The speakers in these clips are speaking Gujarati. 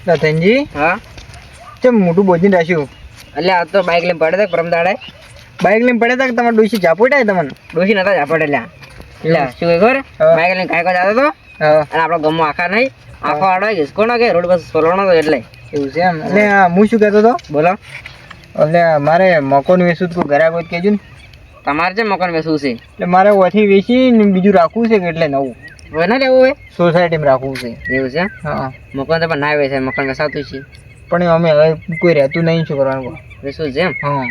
રતનજી હા ચમ મોટું બોજીને રાખ્યું એટલે આ તો બાઇક લઈને પડે પરમ દાડે બાઇક લઈને પડ્યા હતા કે તમારે ડોશી ઝાપોટાય તમને ડોશી નતા ઝાપડે લ્યા એટલે શું ખબર હા. બાઇક લઈને કાંઈ જતો હતો હા અને આપણો ગમો આખા નહીં આખો આડો ઘીસકો ના કે રોડ બસ સોલવાનો હતો એટલે એવું છે એમ એટલે હું શું કહેતો હતો બોલો એટલે મારે મકોન વેચવું કોઈ ઘરે કોઈ કહેજો ને તમારે છે મકાન વેચવું છે એટલે મારે ઓથી વેચીને બીજું રાખવું છે કે એટલે નવું હવે ના લેવું હોય સોસાયટીમાં રાખવું છે એવું છે હા મકાન તો પણ ના વેચાય મકાન વેચાતું છે પણ અમે હવે કોઈ રહેતું નહીં શું કરવાનું વેચવું છે એમ હા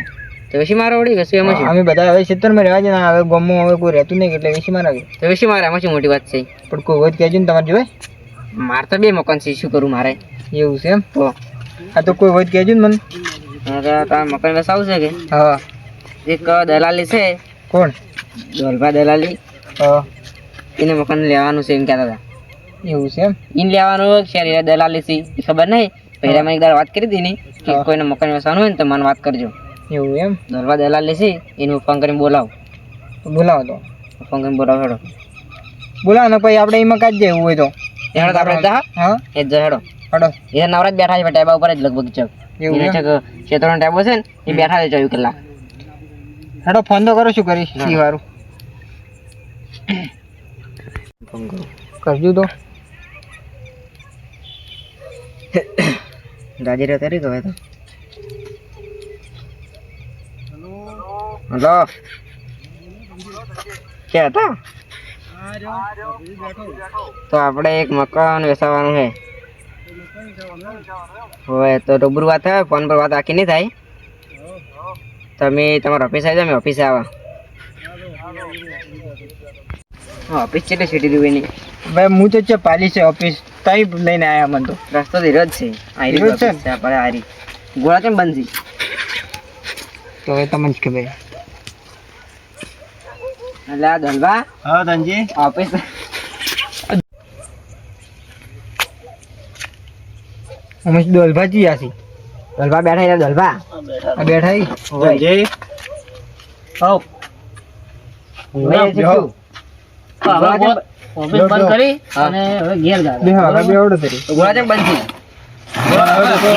તો વેચી મારો વળી વેચવું એમાં શું અમે બધા હવે ક્ષેત્રમાં રહેવા છે ને હવે ગામમાં હવે કોઈ રહેતું નહીં એટલે વેચી મારા તો વેચી મારે એમાં શું મોટી વાત છે પણ કોઈ હોય તો કહેજો ને તમારે જોઈ મારે તો બે મકાન છે શું કરું મારે એવું છે એમ તો આ તો કોઈ હોય તો કહેજો ને મને તમારે મકાન વેચાવું છે કે હા એક દલાલી છે કોણ દોલભા દલાલી હા એને મકાન લેવાનું છે એમ કહેતા હતા એવું છે એમ ઈન લેવાનું શેર દલાલી છે એ ખબર નહીં પહેલા મેં એક દાડ વાત કરી હતી ને કે હા. કોઈને મકાન વેચવાનું હોય ને તો મને વાત કરજો એવું એમ દોલભા દલાલી છે એનું ફોન કરીને બોલાવો બોલાવો તો ફોન કરીને બોલાવો હેડો બોલાવો ને પછી આપણે એમાં કાઢ જાય એવું હોય તો હેડો તો આપણે જા હા એ જ હેડો હડો એ નવરા જ બેઠા છે ટેબા ઉપર જ લગભગ ચક એવું એને એમ? ચક ક્ષેત્રનો ટેબો છે ને એ બેઠા છે 24 કલાક હેડો ફોન તો કરો શું કરીશ હા. ઈ વારું કરજો તો રાજી રહ્યો તારી ગયો તો હલો ક્યાં હતા તો આપણે એક મકાન વેચાવાનું છે હોય તો રૂબરૂ વાત થાય ફોન પર વાત આખી નહીં થાય તમે તમારા ઓફિસ આવી જાઓ મેં ઓફિસે આવા હા ઓફિસ છે સિટી રૂબી ની ભાઈ હું તો છે પાલી છે ઓફિસ તઈ લઈને આયા મને તો રસ્તો ધીરો જ છે આરી ધીરો જ છે? છે આપણે આરી ગોળા કેમ બંધ છે તો હવે તમને જ ખબર એટલે આ ધનભા હા ધનજી ઓફિસ અમે દોલભાજી આસી ધનભા બેઠા છે ધનભા આ બેઠા ઈ ધનજી આવ ઓફિસ બંધ કરી અને હવે ઘેર જા બે હા બે ઓર્ડર કરી ગોળા કેમ બંધ છે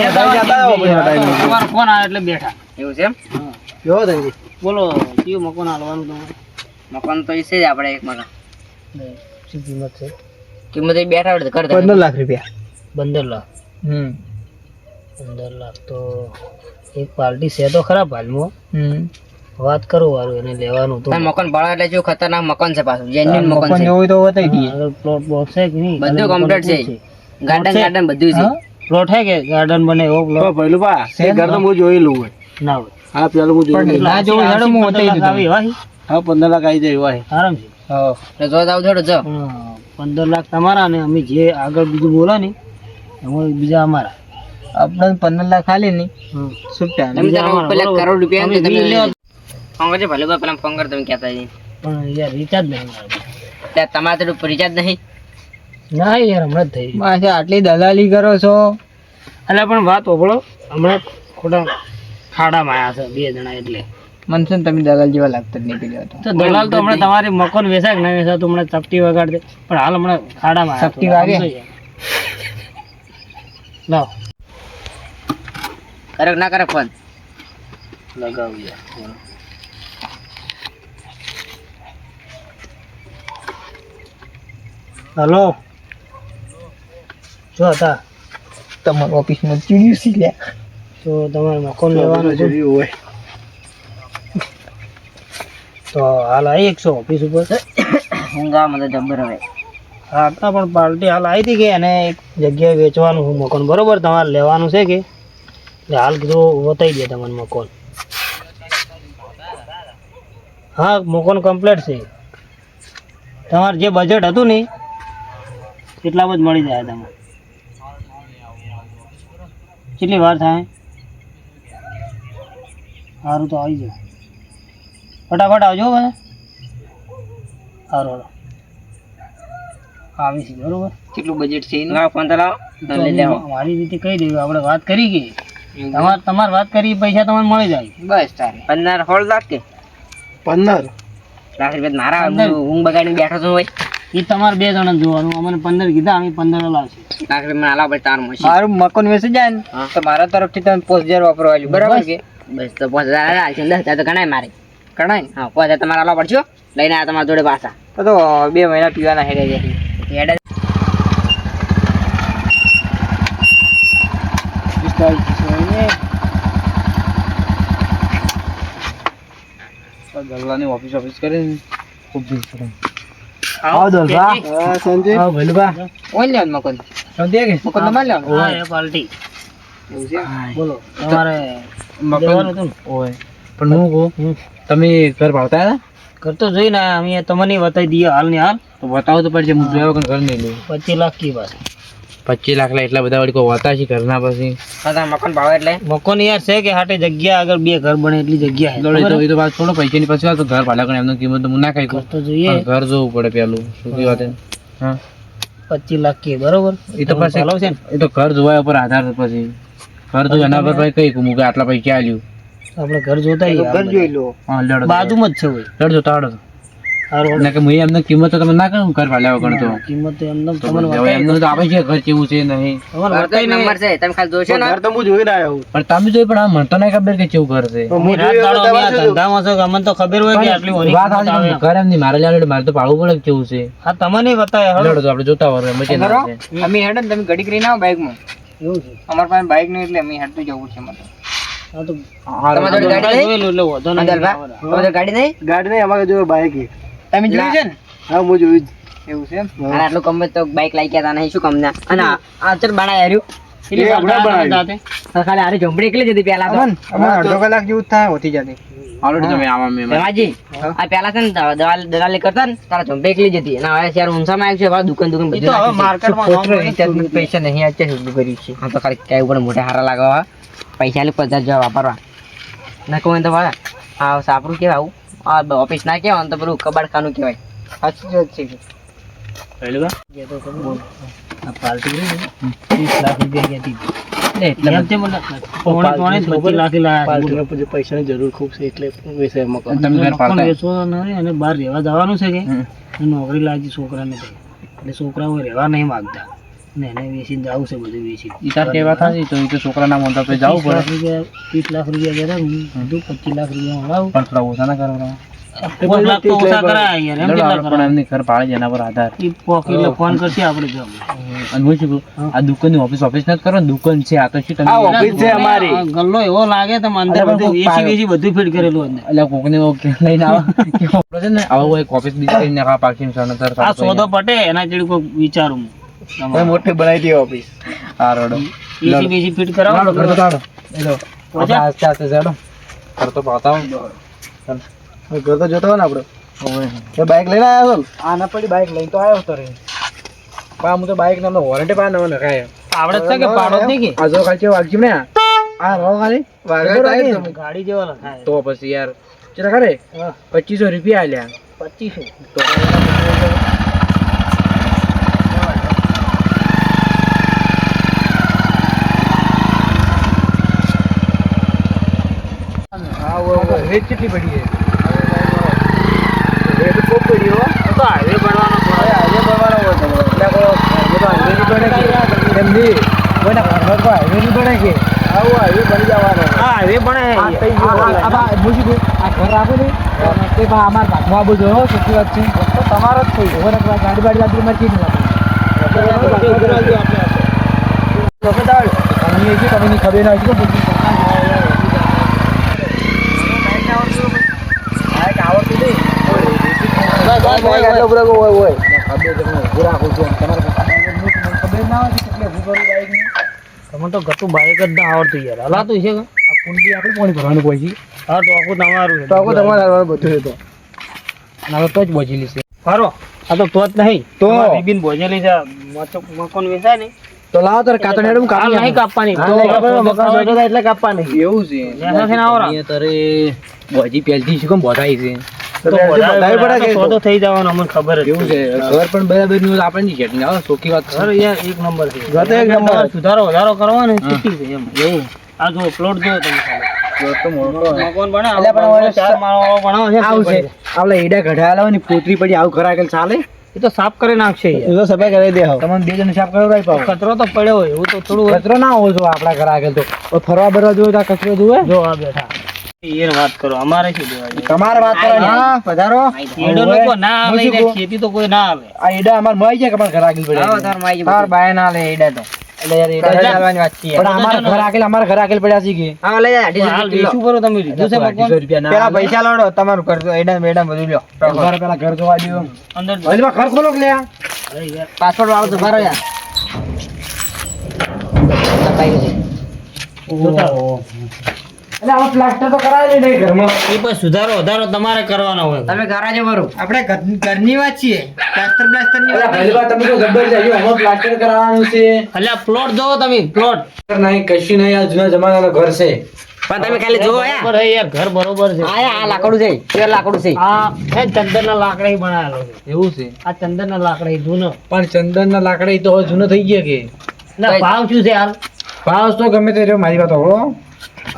તમારો ફોન આવ્યો એટલે બેઠા એવું છે એમ જો ધનજી બોલો કયું મકાન હાલવાનું તમારે મકાન તો છે જ આપણે એક મકાન શું કિંમત છે કિંમત એ બેઠા હોય તો કર 15 લાખ રૂપિયા 15 લાખ હમ 15 લાખ તો એક પાર્ટી છે તો ખરાબ હાલમાં વાત કરું વારું એને લેવાનું તો મકાન ભાડા એટલે જો ખતરનાક મકાન છે પાછું જેન્યુઇન મકાન છે જોવું તો બતાવી દઈએ પ્લોટ બોક્સ છે કે નહીં બધું કમ્પ્લીટ છે ગાર્ડન ગાર્ડન બધું છે પ્લોટ છે કે ગાર્ડન બને એવો પ્લોટ પહેલું બા એ ઘર તો હું જોયેલું હોય ના હોય હા પેલું હું જોયેલું ના જોવું હેડો હું બતાવી દીધું હા 15 લાખ આવી જાય હોય આરામ છે હા એટલે જો જાવ થોડો જો 15 લાખ તમારા ને અમે જે આગળ બીજું બોલા ને એમાં બીજા અમારા આપણે 15 લાખ ખાલી નહીં છૂટા કરોડ રૂપિયા ફોન કરજો ભલે પેલા ફોન કર તમે કહેતા નહીં પણ યાર રિચાર્જ નહીં ત્યાં તમારે તો રિચાર્જ નહીં ના યાર હમણાં જ થઈ પાછા આટલી દલાલી કરો છો એટલે પણ વાત ઓભળો હમણાં ખોટા ખાડામાં આવ્યા છે બે જણા એટલે મને છે ને તમે દલાલ જેવા લાગતા જ નહીં પેલી વાત તો દલાલ તો હમણાં તમારી મકાન વેચાય કે ના વેચાય તો હમણાં ચપટી વગાડ દે પણ હાલ હમણાં ખાડામાં ચપટી વાગે? લાવ કરે ના કરે ફોન લગાવી હલો શું હતા તમારી ઓફિસમાં ચીડ્યું સી લે તો તમારે મકાન લેવાનું છે હોય તો હાલ આવી 100 ઓફિસ ઉપર હું ગામ મને જબ્બર હવે હા તો પણ પાર્ટી હાલ આવી હતી કે અને એક જગ્યાએ વેચવાનું હું મકાન બરોબર તમારે લેવાનું છે કે એટલે હાલ કીધું બતાવી દે તમને મકાન હા મકાન કમ્પ્લીટ છે તમારે જે બજેટ હતું ને એટલામાં જ મળી જાય તમને કેટલી વાર થાય સારું તો આવી જાય ફટાફટ આવજો બધા સારું આવી છે બરોબર કેટલું બજેટ છે લાવો ફોન તો લાવો મારી રીતે કહી દઉં આપણે વાત કરી કે તમારે વાત કરી પૈસા તમને મળી જાય બસ તારે 15 16 લાખ કે 15 લાખ રૂપિયા મારા ઊંઘ બગાડીને બેઠો છું ભાઈ એ તમારે 2 જણા જોવાનું. અમને 15 કીધા, અમે 15 લાવશું. મારું મકાન વેચી જાય ને તો મારા તરફથી તમે 5000 વાપરવા આવ્યું, બરાબર કે? બસ તો 5000 હાલશે, 10,000 તો ગણાય મારે. ગણાય? હા, 5000 તમારે આલવા પડશે. લઈને આ તમારા જોડે પાછા. તો 2 મહિના પીવાના હેડે જાય. ગલ્લાની ઓફિસ કરીને ખૂબ ભીડ પડે. આવો દોલભા. સંજય આવો ભલુભા. ઓન લેવાનું મકાન. સંજય કે મકાન તમારે લેવાનું. હા, એ પાર્ટી. એવું છે? બોલો, તમારે દેવાનું હતું ને? ઓય પણ હું કહું, તમે ઘર ભાવતા હતા? કરતો જોઈને અમે તમને બતાવી દઈએ હાલ ને હાલ. તો બતાવો તો પડશે. હું જોયા વગર ઘર નહીં લઉં. 25 લાખ કી પાસે 25 લાખ એટલા બધા વળી કોઈ હોતા છે ઘરના પછી. હા, મકાન ભાવ એટલે મકાન યાર છે કે હાટે જગ્યા આગળ 2 ઘર બને એટલી જગ્યા છે. એ તો વાત થોડો પૈસાની પછી વાત તો ઘર ભાડા કરે એમનો કિંમત તો હું ના ખાઈ તો જોઈએ. ઘર જોવું પડે પેલું શું કી વાત. હા, 25 લાખ કી બરોબર. એ તો પછી ચાલો છે ને, એ તો ઘર જોવા ઉપર આધાર પછી ઘર જોયું એના પર પછી કઈ મૂકે આટલા પૈસા આલ્યું. આપણે ઘર જોતા ઘર જોઈ લો. હા, લડો બાજુમાં જ છે હોય. લડજો તાડો સારું કે હું એમને કિંમત તો તમે ના કહું ઘર ભાડા વગર તો કિંમત તો એમને તમને એમને તો આપે છે ઘર કેવું છે નહીં. નંબર છે, તમે ખાલી જોશો ને. ઘર તો હું જોઈને આવ્યો પણ તમે જોઈ પણ આ મને તો નહીં ખબર કે કેવું ઘર છે. ધંધામાં છો અમને તો ખબર હોય કે આટલી ઓની વાત સાચી પણ ઘર એમ નહીં મારે લેવા મારે તો પાડવું પડે કે કેવું છે. હા, તમને બતાવે. લડો તો આપણે જોતા હોય મજા ના આવે. અમે હેડો ને તમે ઘડી કરીને આવો બાઇકમાં. એવું છે. અમારા પાસે બાઇક નહીં એટલે અમે હેડતું જવું છે. મને હા તો તમારી જોડે ગાડી નહીં? જોયેલું એટલે વાંધો નહીં. તમારી જોડે ગાડી નહીં? ગાડી નહીં અમારે જો બાઈક તમે જોયું છે ને? હા હું જોયું એવું છે એમ? અને આટલું કમ તો બાઇક લઈ ગયા તા નહીં, શું કમના? અને આ ચલ બનાય હાર્યું. એટલે હમણાં બનાવ્યું. દાતે. ખાલી આરી ઝોંપડી એકલી જ હતી પેલા તો. અડધો કલાક જેવું થાય હોતી જતી. હાલો તમે આવા મેં રમાજી, આ પેલા છે ને દલાલી કરતા ને તારા ઝોંપડી એકલી જ હતી. અને હવે શહેર ઊંચામાં આવ્યું છે, હવે દુકાન એ બધી તો હવે નાખી છે. માર્કેટમાં ખોટું રિચાર્જ પૈસા નહીં આ છે ઊભું કર્યું છે. હા તો ખાલી કઈ ઉપર મોટા હારા લાગવા પૈસા લે 50 જેવા વાપરવા ના કહું તો ભાઈ આ સાપરું કેવાય આવું આ ઓફિસ ના કહેવાય તો પેલું કબાડખાનું કહેવાય. સાચું જ છે. પહેલું જે તો તમે બોલ. આ પાર્ટી રહી ને 30 લાખ રૂપિયા ગયા હતી. એમ તે મને પોણે 25 લાખ લાયા. પછી પૈસાની જરૂર ખૂબ છે એટલે વેચાય મકાન. મકાન વેચવાનું નહીં અને બહાર રહેવા જવાનું છે કે નોકરી લાગી છોકરાને તો. એટલે છોકરાઓ રહેવા નહીં માંગતા ને એને વેચીને જવું છે બધું વેચી. છોકરા ના મોટા તો જવું પડે. 30 લાખ રૂપિયા ગયા હતા. બધું 25 લાખ રૂપિયા મળાવું. પણ થોડા ઓછા ના કરવા. 5 લાખ તો ઓછા કરાય યાર. એમ કેટલા પણ એમની ઘર ભાડે એના પર આધાર. ઈ પોકી એટલે ફોન કરશે આપણે જો. અને હું શું કહું, આ દુકાનની ઓફિસ નથી કરો દુકાન છે આ તો શું તમે આ ગલ્લો એવો લાગે તો અંદર બધું એસી વેસી બધું ફિટ કરેલું અંદર. એટલે કોકને લઈને આવો છે ને આવો એક ઓફિસ બીજી કરીને નાખા પાર્કિંગ સણતર આ સોદો પટે એના જેવું કોઈ વિચારું હું. મોટી બનાવી દી ઓફિસ. હા રોડો એસી બેસી ફિટ કરાવો. આસ્તે આસ્તે જાડો ઘર તો પાતા ઘર તો જોતા હોય ને આપડે. બાઈક લઈને આવ્યો છો? આ ના પડી બાઈક લઈને તો આવ્યો હતો રે. હું તો બાઈક ને વોરંટી પાસે નવો નખાય. આવડે છે કે પાડો જ નહીં કે આ જો ખાલી વાગજી ને આ રહો ખાલી ગાડી જેવા લખાય તો પછી યાર ચલા કરે 2500 રૂપિયા આલ્યા. 2500 તો રેટ કેટલી પડી છે? રેટ ખૂબ પડી હો. તો હાઈવે બનવાનો હાઈવે બનવાનો હોય એમની કોઈના ઘરમાં તો હાઈવે નહીં બને કે આવું હાઈવે બની જવાનો. હા હાઈવે બને આ ઘર આપો ને તે અમારા ભાગમાં આવું જોયો સચ્ચી વાત છે તો તમારો જ થઈ ગયો. ગાડી બાડી લાગી મારી ચીજ તમને ખબર ના હોય તમે તો ગતું બાઈક જ ના આવડતું યાર. હલાતું છે કે આ કુંડી આપણે પાણી ભરવાનું પછી હા તો આખું તમારું તો આખું તમારે બધું છે તો હવે તો જ બોજેલી છે. ફરો આ તો જ નહીં તો બીબીન ભોજેલી છે મકોન વેચાય ને તો લાવો તારે કાતર હેડું કાલ નહીં કાપવાની એટલે કાપવાની એવું છે. તારે બોજી પહેલથી શું કેમ બોધાઈ છે સોદો થઈ જવાનો અમને ખબર જ એવું છે. ઘર પણ બરાબર નું આપણે સેટિંગ આવે સોખી વાત ઘર યાર એક નંબર છે. ઘર તો એક નંબર. સુધારો વધારો કરવો ને ઠીક છે એમ એવું. આ જો પ્લોટ જો તમે મકાન બનાવો 4 માળો બનાવો છે. આવું છે આપણે એડા કઢાયેલા હોય ને પોતરી પડી આવું ઘર આગળ ચાલે એ તો સાફ કરી નાખશે યાર. એ તો સફાઈ કરી દે હવે તમને બે જણ સાફ કરાવડાવી પાવ કચરો તો પડ્યો હોય એવું તો થોડું હોય. કચરો ના હોવો જો આપણા ઘર આગળ તો ફરવા બરવા જોવે તો આ કચરો જોવે જો આ બેઠા યાર વાત કરો અમારે શું દેવા છે? તમારે વાત કરવાની હા પધારો ઈડો લોકો ના આવે ને ખેતી તો કોઈ ના આવે. આ ઈડા અમાર મળી જાય કે અમાર ઘર આગળ પડ્યા તાર માઈ તાર બાય ના લે એડા તો એટલે યાર ઈડા ઘરે ચાલવાની વાત છે પણ અમારા ઘર આગળ પડ્યા છે કે હા લઈ જા હાલ વેચું કરો તમે લીધું છે મકાન? ₹250 પેલા પૈસા લોડો તમારું કરજો એડા મેડા બધું લ્યો તમારે પેલા ઘર જોવા દો અંદર હલવા ઘર ખોલો કે લે આ અરે યાર પાસપોર્ટ વાળો તો ભરો યાર એટલે આ પ્લાસ્ટર તો કરાવી લે ઘરમાં એ પણ સુધારો વધારો તમારે કરવાનો હોય. તમે ઘરાજો ભરો આપણે ઘરની વાત છીએ પ્લાસ્ટર બ્લાસ્ટર ની વાત હલવા તમે તો જબર જાય આમાં પ્લાસ્ટર કરાવવાનું છે અલ્યા પ્લોટ જોવો તમે પ્લોટ નહીં કશું નહીં આ જૂના જમાનાનો ઘર છે પણ તમે ખાલી જોવો બરોબર છે યાર ઘર બરોબર છે. આ લાકડું છે તે લાકડું છે આ એ ચંદનના લાકડા બનાવેલો છે. એવું છે આ ચંદનના લાકડા જૂનો પણ ચંદનના લાકડા ઈ તો હવે જૂનો થઈ ગયા કે ના ભાવ શું છે હાલ? ભાવ તો ગમે તે રહ્યો મારી વાત હોળો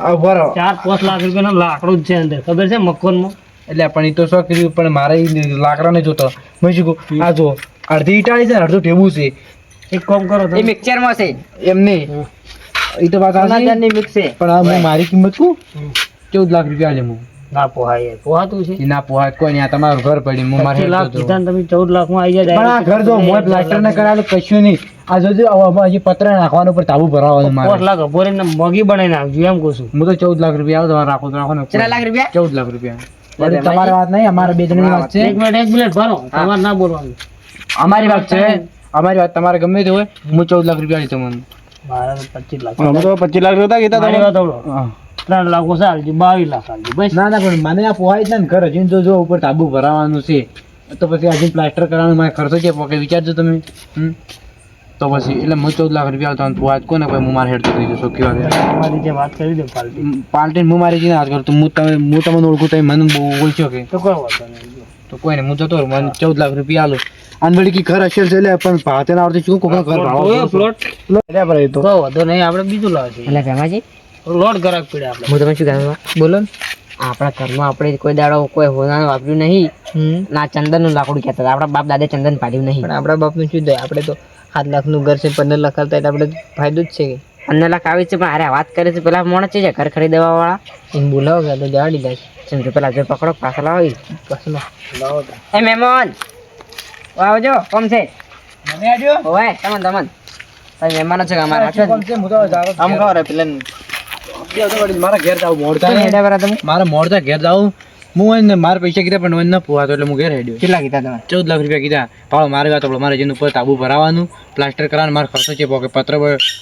આ બરો 4-5 લાખ રૂપિયાનું લાકડું જ છે અંદર ખબર છે મકાનમાં. એટલે પણ ઈ તો શું કર્યું પણ મારે ઈ લાકડા ને જોતો મેં શું કહું આ જો અડધી ઈટાળી છે ને અડધું ટેબુ છે એક કામ કરો એ તમે મિક્સચર માં છે એમ નહીં ઈ તો વાત સાચી સોનાચાંદની મિક્સ છે પણ આ હું મારી કિંમત કહું 14 લાખ રૂપિયા લે હું ના પોહાય યાર. પોહાતું છે ઈ ના પોહાય કોઈ નહીં આ તમારું ઘર પડ્યું હું મારે 25 લાખ હેઠળ કીધા ને તમે 14 લાખમાં આવી જાય. પણ આ ઘર જો મોય પ્લાસ્ટર ને કરાવેલું કશું નહીં આ જોજો આમાં હજી પત્ર નાખવાનું પર તાબુ ભરાવાનું 5 મારે લાખ અભોરે ને મગી બનાવી નાખજો એમ કહું છું. હું તો 14 લાખ રૂપિયા આવે તો રાખો તો રાખો ને કેટલા લાખ રૂપિયા 14 લાખ રૂપિયા વળી તમારી વાત નહીં અમારે બે જણની વાત છે એક મિનિટ ભરો તમારે ના બોલવાનું. અમારી વાત છે અમારી વાત તમારે ગમે તે હોય હું 14 લાખ રૂપિયા આલી તમને મારે તો 25 લાખ. અમે તો 25 લાખ રૂપિયા કીધા મારી વાત સાંભળો. 3 લાખ ઓછા આલજો 22 લાખ આલજો બસ. ના ના પણ મને આ પોહાય જ ને ઘર હજી તો જો ઉપર તાબુ ભરાવાનું છે તો પછી હજી પ્લાસ્ટર કરવાનો મારે ખર્ચો છે પોકે વિચારજો તમે તો પછી એટલે હું 14 લાખ રૂપિયા તમને પોહાય જ કોને ભાઈ હું મારે હેડ કરી જશો કેવા તમારી જે વાત કરી દો પાલટી પાર્ટી હું મારી જઈને વાત કરું તો હું તમને ઓળખું તમે મને બહુ બોલશો કે તો કોઈ વાંધો નહીં. તો કોઈ નહીં હું જતો રહું મને 14 લાખ રૂપિયા આલો અને વળી કે ઘર હશે છે એટલે પણ ભાતે ના આવડે શું કોકનો ઘર ભાવ પ્લોટ એટલે પર તો કોઈ વાંધો નહીં આપણે બીજું લાવશે. એટલે ભેમાજી લોટ ગરાક પડે આપણે. હું તમે શું કહેવા બોલો ને આપણા ઘરમાં આપણે કોઈ દાડો કોઈ હોનાનું વાપર્યું નહીં ના ચંદનનું લાકડું કહેતા હતા આપણા બાપ દાદા ચંદન પાડ્યું નહીં પણ આપણા બાપનું શું થાય આપણે તો 7 લાખનું ઘર છે 15 લાખ આવતા એટલે આપણે ફાયદો જ છે કે 15 લાખ આવી છે પણ અરે વાત કરે છે પેલા મોણસ છે ઘર ખરીદવા વાળા એને બોલાવો કે તો જાડી દે છે પેલા જો પકડો પાછળ આવી પાછળ લાવો એ મહેમાન આવજો કોમ છે મને આડ્યો ઓય તમને તમે મહેમાનો છે કે અમારા કોણ છે હું તો જાવ આમ ખાવ રે પેલા મારા ઘેર જાવ મોડતા હેડા બરા તમે મારા મોડતા ઘેર જાવ હું એને મારા પૈસા કીધા પણ મને ન પોહાતો એટલે હું ઘેર હેડ્યો કેટલા કીધા તમે 14 લાખ રૂપિયા કીધા ભાવ મારે વાત મારે જેનું ઉપર તાબુ ભરાવાનું પ્લાસ્ટર કરવાનું મારે ખર્ચો છે પોકે પત્ર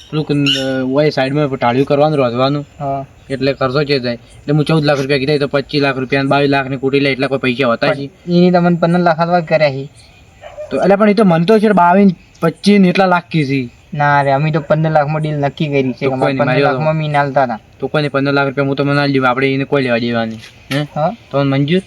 પેલું હોય સાઈડમાં ટાળ્યું કરવાનું રોધવાનું હા એટલે ખર્ચો છે જાય એટલે હું 14 લાખ રૂપિયા કીધા તો 25 લાખ રૂપિયા 22 લાખ ની કુટી લે એટલા કોઈ પૈસા હોતા છે એની તમને 15 લાખ આલવા કર્યા છે તો એટલે પણ એ તો મન તો છે 22 25 ને એટલા લાખ કીધી ના રે અમે તો 15 લાખમાં ડીલ નક્કી કરી છે તો કોઈ નહીં, 15 લાખમાં મી નાલતા હતા તો કોઈ 15 લાખ રૂપિયા હું તો મને આલી દઉં આપણે એને કોઈ લેવા દેવાની હે હા તો મંજૂર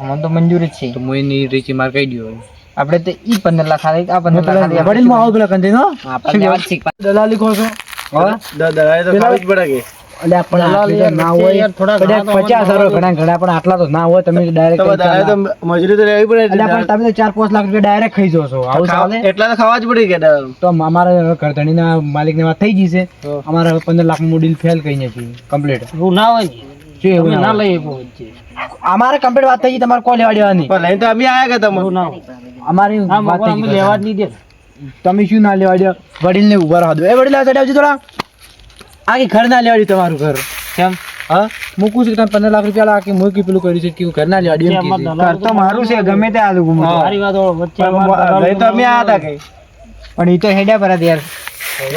અમને તો મંજૂર જ છે તો હું એની રીચી માર કહી દઉં આપણે તો ઈ 15 લાખ આલે આ 15 લાખ આલે વડીલ માં આવું પેલા કંદે નો આપણે લેવા જ શીખવા દલાલી કહો છો હા દલાલી તો ખાવી જ પડે કે એટલે આપણે આટલી તો ના હોય થોડા કદાચ 50 હરો ઘણા ઘણા પણ આટલા તો ના હોય તમે ડાયરેક્ટ મજૂરી તો લેવી પડે એટલે પણ તમે તો 4-5 લાખ રૂપિયા ડાયરેક્ટ ખાઈ જશો આવું ચાલે એટલા તો ખાવા જ પડી કે તો અમારે ઘરધણીના માલિકની વાત થઈ ગઈ છે અમારે 15 લાખ નું ડીલ ફેલ કઈ નથી કમ્પ્લીટ એવું ના હોય ને શું એવું ના લઈએ પહોંચીએ અમારે કમ્પ્લીટ વાત થઈ ગઈ તમારે કોઈ લેવા દેવાની પણ લઈને તો અમે આયા કે તમે એવું ના હોય. અમારી હા વાત મગર થઈ અમે ગઈ લેવા જ નહીં દે. તમે શું ના લેવા દો વડીલ ને ઉભા રહો દો એ વડીલ આ સાઈડ આવજો થોડા આખી ઘર ના લેવા દો તમારું ઘર કેમ હા મૂકું છું કે તમે 15 લાખ રૂપિયા લા કે મૂકી પેલું કર્યું છે કે ઘર ના લેવા દો એમ અમારે કીધું. દલાલ તો મારું છે ગમે તે આલુ ગુમો મારી વાત વાળો વચ્ચે અમારે દલાલ તો અમે આયા હતા કઈ પણ ઈ તો હેડ્યા પર યાર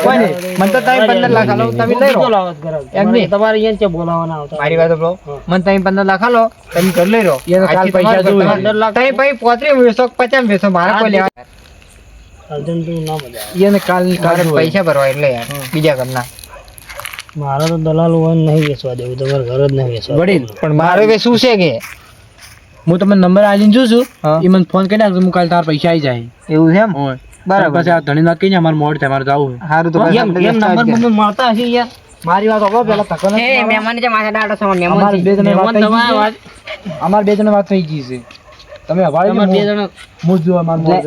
કોઈ નહીં મને તો તમે 15 લાખ આલો તમે લઈ બીજો લો લાવો જ ઘરાક. એમ નહીં. તમારે અહીંયા છે બોલાવાના આવતા. મારી વાત બ્રો મને તમે 15 લાખ આલો તમે ઘર લઈ લો એને કાલ પૈસા જોઈએ. 15 લાખ તમે ભાઈ 35 વેચો 50 વેચો મારે કોઈ લેવા અર્જુન તું ના મજા આવે. એને કાલ મારે પૈસા ભરવા એટલે યાર બીજા ઘરના મારે તો દલાલ હોય ને નહીં વેચવા દેવું તમારે ઘર જ નહીં વેચવા વડીલ પણ મારે હવે શું છે કે હું તમને નંબર આલીને જોઉં છું હા. એ મને ફોન કરી નાખજો હું કાલ તારા પૈસા આવી જાય એવું છે એમ હોય બરાબર. પછી આ ધણી વાત કહી ને અમારે મોડ થાય મારે જવું છે સારું તો પછી એમ આપણે એમ start નંબર કરીએ. બંબર મળતા હશે યાર. મારી વાત હવે પેલા તકો નથી મહેમાન છે માથા ડાડો છો અમારે બે જણ વાત મહેમાન થઈ તમારે ગઈ વાત છે. અમારે બે જણ વાત થઈ ગઈ છે તમે હવાળી તમારે બે જણ મૂજ જોવા માન લે. બોલ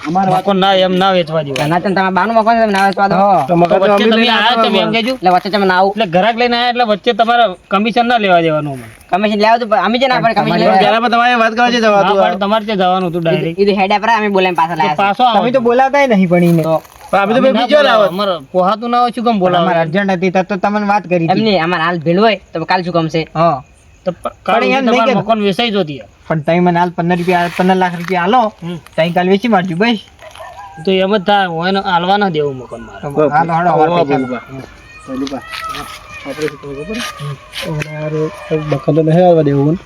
અમારે મકાન ના એમ ના વેચવા દેવાય. ના તમે બાનું મકાન છે, તમે ના વેચવા દો. તો વચ્ચે તમે આયા તમે એમ કહેજો. એટલે વચ્ચે તમે ના આવું એટલે ગ્રાહક લઈને આયા એટલે વચ્ચે તમારે કમિશન ના લેવા દેવાનું અમને. કમિશન લેવા તો અમે જે ના પડે કમિશન તમારે લેવા પહેલા પણ તમારે વાત કરવા છે જવા ના પાડે તમારે ત્યાં જવાનું હતું ડાયરેક્ટ. એ તો હેડ આપડે અમે બોલાવીને પાછા લાયા છે. પાછો આવો છો. બોલાવતા નહીં પણ એને તો અમે તો બીજો લાવો અમારે પોહાતું ના હોય શું કેમ બોલાવો? અર્જન્ટ હતી તો તમને વાત કરી એમ નહીં અમારે હાલ ભીડ હોય તો કાલ શું કમશે? હા તો કાલ પણ એમ સુધી નહીં તમારું કે- મકાન વેચાઈ જતી. પણ તમે મને હાલ 15 લાખ રૂપિયા હાલો તઈ કાલ વેચી મારજો બસ તો એમ જ થાય હોય ને હાલવા ના દેવું મકાન મારે. હાલો હાલો અમારા પૈસા બકલ તો નહીં આવવા દેવું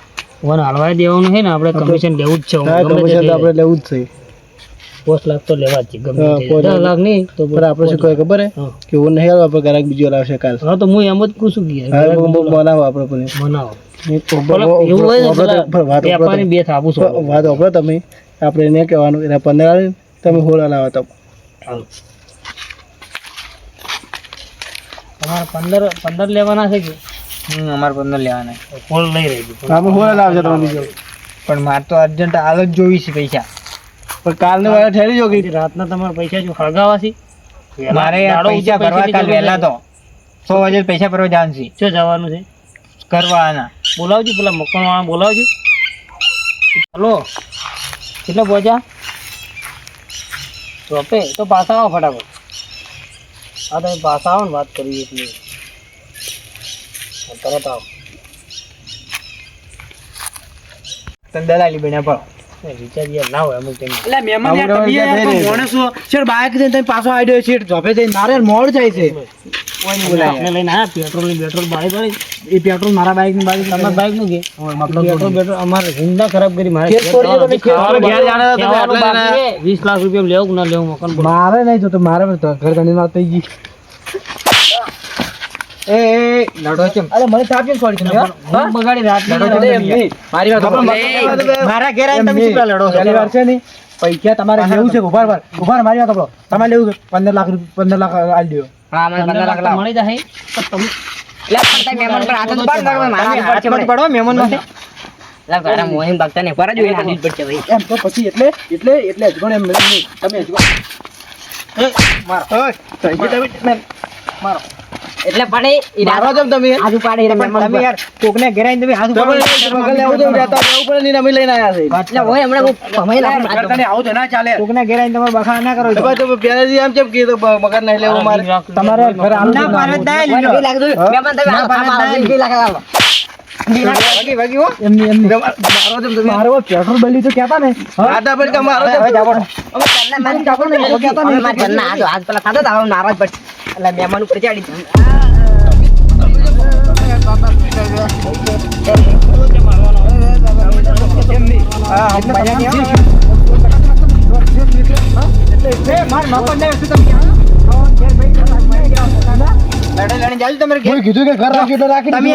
હોય ને હાલવા દેવાનું છે ને આપણે કમિશન લેવું જ છે. હું ગમે તે થઈ જાય. લેવું જ છે 5 લાખ તો લેવા જ છે ગમે હા, તે. 10 લાખ નહીં તો આપણે શું કહે ખબર હે હા. કે હું નહીં આવવા ગ્રાહક બીજો લાવશે કાલ હા તો હું એમ જ પૂછું કે બનાવો આપણે પણ મનાવો. વાત એવું હોય ને વાત પેલા વેપારી બે થાપું છો. વાપરો તમે આપણે એને કહેવાનું એના 15 આવે તમે હોળા લાવો તો તમારે 15 લેવાના છે કે અમારે 15 લેવાના. ફોન લઈ રહી છે. આપણે હોળા લાવજો તમે બીજો પણ મારે તો અર્જન્ટ હાલ જ જોવી છે પૈસા. પણ કાલને વાળા ઠેરી જો કે રાતના તમારા પૈસા જો હળગાવા છે મારે દાડો પૈસા ઉપર ભરવા કાલ પૈસા વહેલા તો 100 વાગે પૈસા ભરવા જવાનું છે. શું જવાનું છે? કરવાના બોલાવજો પેલા મકાન વાળા બોલાવજો. હલો કેટલા પહોંચ્યા? ચોપે તો પાછા આવો ફટાફટ. હા તમે પાછા આવો ને વાત કરીએ એટલે તરત આવો. દલાલી બન્યા પણ રિચાર્જ યાર ના હોય અમુક ટાઈમ. એટલે મહેમાન યાર તમે યાર કોઈ માણસો છે બાઇક જઈને તમે પાછો આડ્યો છે જોપે જઈને મારે મોડ જાય છે કોઈ નહીં બોલાય આપણે લઈને આવ્યા પેટ્રોલ ની પેટ્રોલ બાળી બાળી. એ પેટ્રોલ મારા બાઇક ની બાજુ તમારા બાઈક નું કે મતલબ પેટ્રોલ અમારે જિંદા ખરાબ કરી મારે ખેત છોડી દો તમે, ખેત છોડી દો. કહેવાનું બાકી છે. 20 લાખ રૂપિયા લેવું કે ના લેવું મકાન બોલો. મારે નહીં જોતો મારે તો ઘર ધણી વાત થઈ ગઈ એ લડો કેમ અરે મને ચાપીને છોડી તમે હું બગાડી રાતની લડો કેમ નહીં? મારી વાત સાંભળો. મારા ઘેર આવીને તમે શું પેલા લડો છો? પહેલી વાર છે ને પૈસા તમારે લેવું છે ઉભા મારી વાત સાંભળો. તમારે લેવું છે 15 લાખ રૂપિયા 15 લાખ આલી દો હા મને 15 લાખ લાવો. મળી જાય તો તમે એટલે પણ તમે મહેમાન પર હાથ જ પાડ મારો મારા હાથ પર છે પડો મહેમાન માટે. લા ઘરે મોહિમ ભક્ત ને પર જ હોય હાથ જ પડશે ભાઈ. એમ તો પછી એટલે હજુ એમ નહીં. તમે હજુ મારો તમે મારો એટલે પણ એ મારો જેમ તમે હાથ ઉપાડે એ મહેમાન તમે યાર કોકને ઘેર આવીને તમે હાથ ઉપર બગલ લેવું તો રહેતા લેવું પડે નહીં અમે લઈને આવ્યા છે એટલે હોય હમણાં હું ભમાઈ નાખું. ઘરને આવું તો ના ચાલે કોકને ઘેર આવીને તમારે બખા ના કરો તો પહેલેથી આમ કેમ કીધું મગર નહીં લેવું મારે તમારે ઘર આમ ના પાડે મને બે લાખ જોઈએ. મહેમાન તમે આવો, 2 લાખ આવો. વાગી હો એમની મારો જેમ તમે મારો પેટ્રોલ બળી તો કહેતા ને આદા પર મારો હવે ઘરના મારી કાપો ને એવું કહેતા નહીં. મારા ઘરના હાથ પેલા ખાતા હતા, હવે નારાજ પડશે. એટલે મહેમાન ઉપર ચડી કીધું કે ઘર રાખ્યું એટલે રાખી તમે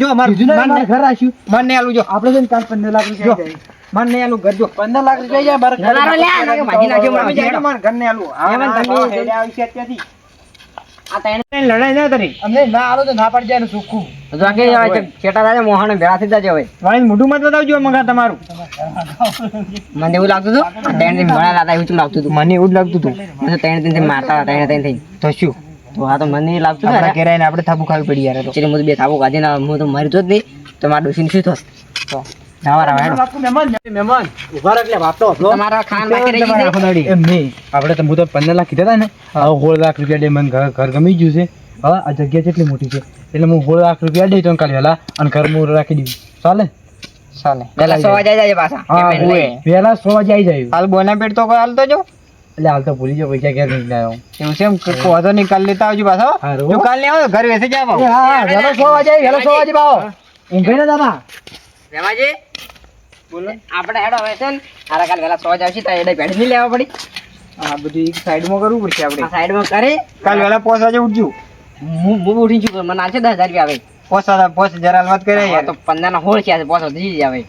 જો અમાર ઘર રાખ્યું મન નહીં આલું જો આપણે છે ને કાલ 15 લાખ રૂપિયા મન નહીં આલું ઘર જો 15 લાખ રૂપિયા જાય મારે નારો લે આ નાખે ભાજી નાખ્યો મારો જાય માર ઘર નહીં આલું મહેમાન તમે આવી છે ત્યાંથી આ તને લડાઈ ના કરી અમને ના આલો તો ના પડી જાય ને સુખું જાકે છેટા દાદા મોહન ભેળા થઈ જજો હવે. વાળી મોઢું મત બતાવજો મગા તમારું મને એવું લાગતું હતું ત્રણ દિન ભણા લાતા એવું શું લાગતું હતું. મને એવું જ લાગતું હતું મને તો ત્રણ દિન મારતા હતા ત્રણ થઈ તો શું તો આ તો મને એવું લાગતું આપણા હતું ઘેર આવીને આપણે થાપુ ખાવી પડી યાર તો ચીરી મુદ બે થાપો કાઢીને હું તો મરી તો જ નહીં તો મારા ડોશીને શું થશે તો જવા રાવ હેડો મહેમાન ઉભા રાખ લે વાપતો તમારા ખાન બાકી રહી ગઈ છે. એમ નહીં આપણે તો હું તો 15 લાખ કીધા હતા ને હવે 16 લાખ રૂપિયા દે મને ઘર ગમી ગયું છે હવે આ જગ્યા કેટલી મોટી છે એટલે હું 16 લાખ રૂપિયા દઈ તો કાલે વહેલા અને ઘર હું રાખી દઉં ચાલે ચાલે પેલા 100 વાગે જાય પાછા પેમેન્ટ લઈ. વહેલા 100 વાગે આવી જાય હાલ બોના પેટ તો કોઈ હાલતો જો એટલે હાલ તો ભૂલી જાઓ પૈસા ક્યાં નહીં લાવ્યો એવું છે એમ કોધો નિકાલ લેતા આવજો પાછો હારું. જો કાલ ને આવો ઘર વેસે જાવ હા વહેલો 100 વાગે વહેલો 100 વાગે બાવો ઊંઘે ના દાદા રેમાજી બોલો આપણે હેડો હવે છે ને આરા કાલ વેલા 100 વાગે આવશે તો એડે ભેડી નહીં લેવા પડી આ બધું એક સાઈડમાં કરવું પડશે આ આપણે સાઈડમાં કરી કાલ વહેલા 5 વાગે ઉઠજો હું ઉઠી છું મને આલશે 10,000 રૂપિયા આવે પોસ જરા વાત કરે હા, તો 15 ના હોળ છે પોસો દીધી આવે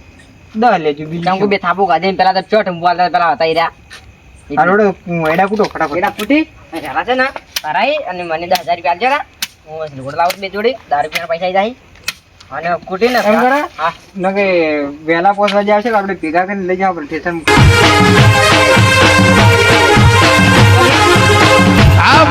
10 લેજો કેમ કે બે થાપુ કાઢીને પેલા તો ચોટ બોલતા પેલા હતા ઈરા હાલોડો એડા કૂટો ફટાફટ એડા ફૂટી અને ઘરા છે ને કરાઈ અને મને 10,000 રૂપિયા આલજો ને હું બસ લોડ લાવું બે જોડી 10 રૂપિયાના પૈસા આવી જાય અને કુટી ને એમ કરે? હા ન કે વહેલા પહોંચવા જાય છે કે આપણે ભેગા કરીને લઈ જાવ આપણે સ્ટેશન આ